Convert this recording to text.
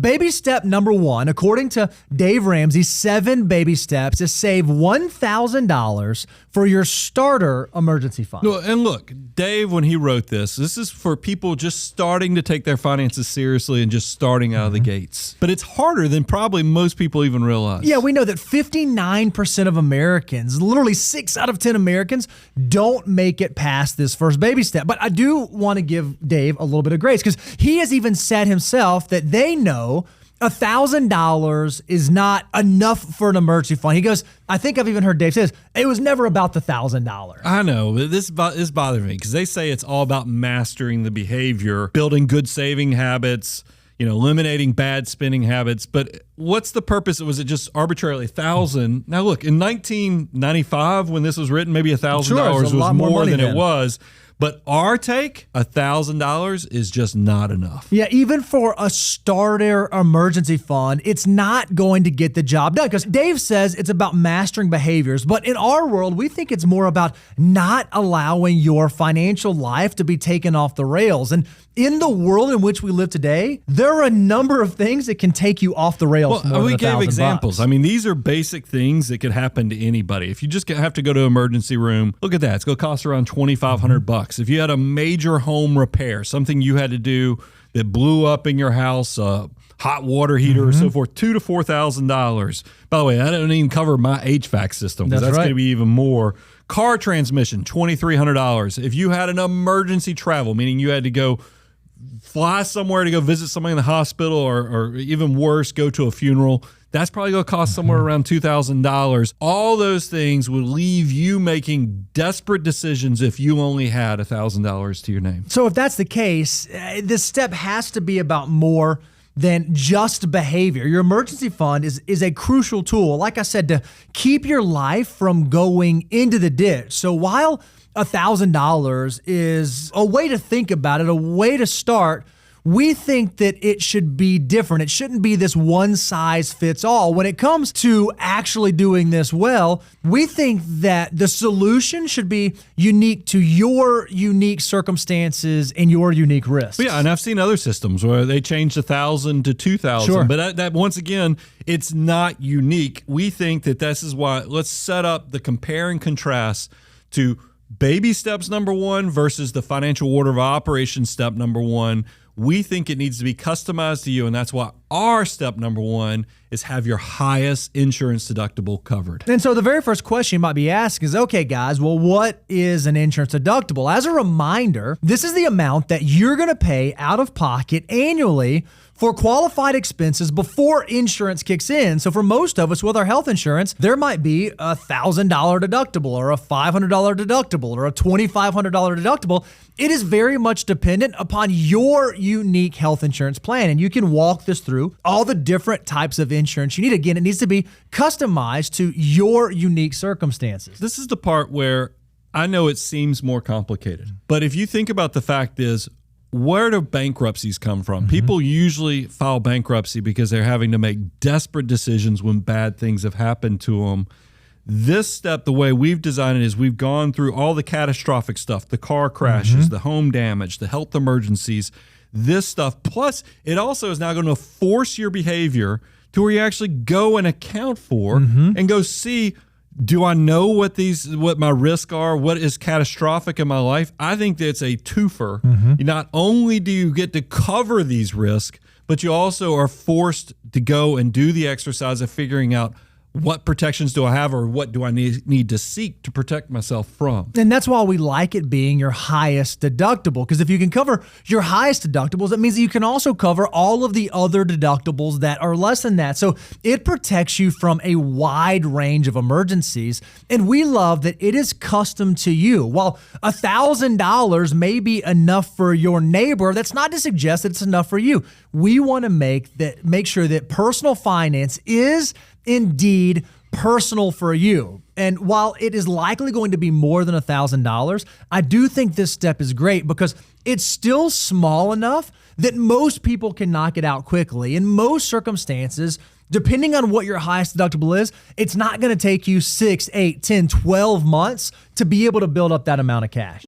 baby step number one, according to Dave Ramsey, 7 baby steps is save $1,000 for your starter emergency fund. No, and look, Dave, when he wrote this is for people just starting to take their finances seriously and just starting out of the gates. But it's harder than probably most people even realize. Yeah, we know that 59% of Americans, literally 6 out of 10 Americans, don't make it past this first baby step. But I do want to give Dave a little bit of grace because he has even said himself that they know $1,000 is not enough for an emergency fund. He goes, I think I've even heard Dave say this, it was never about the $1,000. I know, but this bothers me because they say it's all about mastering the behavior, building good saving habits, eliminating bad spending habits. But what's the purpose? Was it just arbitrarily 1,000? Now look, in 1995, when this was written, maybe $1,000 was more than it was. But our take, $1,000 is just not enough. Yeah, even for a starter emergency fund, it's not going to get the job done because Dave says it's about mastering behaviors. But in our world, we think it's more about not allowing your financial life to be taken off the rails. And in the world in which we live today, there are a number of things that can take you off the rails. Well, we gave examples. I mean, these are basic things that could happen to anybody. If you just have to go to an emergency room, look at that. It's going to cost around $2,500. If you had a major home repair, something you had to do that blew up in your house, hot water heater or so forth, $2,000 to $4,000. By the way, I don't even cover my HVAC system because that's going to be even more. Car transmission, $2,300. If you had an emergency travel, meaning you had to go fly somewhere to go visit somebody in the hospital or even worse, go to a funeral, that's probably going to cost somewhere around $2,000. All those things would leave you making desperate decisions if you only had $1,000 to your name. So if that's the case, this step has to be about more than just behavior. Your emergency fund is a crucial tool, like I said, to keep your life from going into the ditch. So while $1,000 is a way to think about it, a way to start, we think that it should be different. It shouldn't be this one size fits all. When it comes to actually doing this well, we think that the solution should be unique to your unique circumstances and your unique risks. Yeah, and I've seen other systems where they changed 1,000 to 2,000. Sure. But that once again, it's not unique. We think that this is why let's set up the compare and contrast to baby steps number one versus the financial order of operations step number one. We think it needs to be customized to you, and that's why our step number one is have your highest insurance deductible covered. And so the very first question you might be asking is, okay, guys, well, what is an insurance deductible? As a reminder, this is the amount that you're going to pay out of pocket annually for qualified expenses before insurance kicks in. So for most of us with our health insurance, there might be a $1,000 deductible or a $500 deductible or a $2,500 deductible. It is very much dependent upon your unique health insurance plan. And you can walk this through all the different types of insurance you need. Again, it needs to be customized to your unique circumstances. This is the part where I know it seems more complicated, but if you think about the fact is, where do bankruptcies come from? People usually file bankruptcy because they're having to make desperate decisions when bad things have happened to them. This step, the way we've designed it, is we've gone through all the catastrophic stuff, the car crashes, the home damage, the health emergencies, this stuff. Plus, it also is now going to force your behavior to where you actually go and account for and go see, do I know what my risks are? What is catastrophic in my life? I think that it's a twofer. Not only do you get to cover these risks, but you also are forced to go and do the exercise of figuring out what protections do I have or what do I need to seek to protect myself from? And that's why we like it being your highest deductible, because if you can cover your highest deductibles, that means that you can also cover all of the other deductibles that are less than that. So it protects you from a wide range of emergencies. And we love that it is custom to you. While $1,000 may be enough for your neighbor, that's not to suggest that it's enough for you. We want to make sure that personal finance is indeed personal for you. And while it is likely going to be more than $1,000, I do think this step is great because it's still small enough that most people can knock it out quickly. In most circumstances, depending on what your highest deductible is, it's not going to take you 6, 8, 10, 12 months to be able to build up that amount of cash.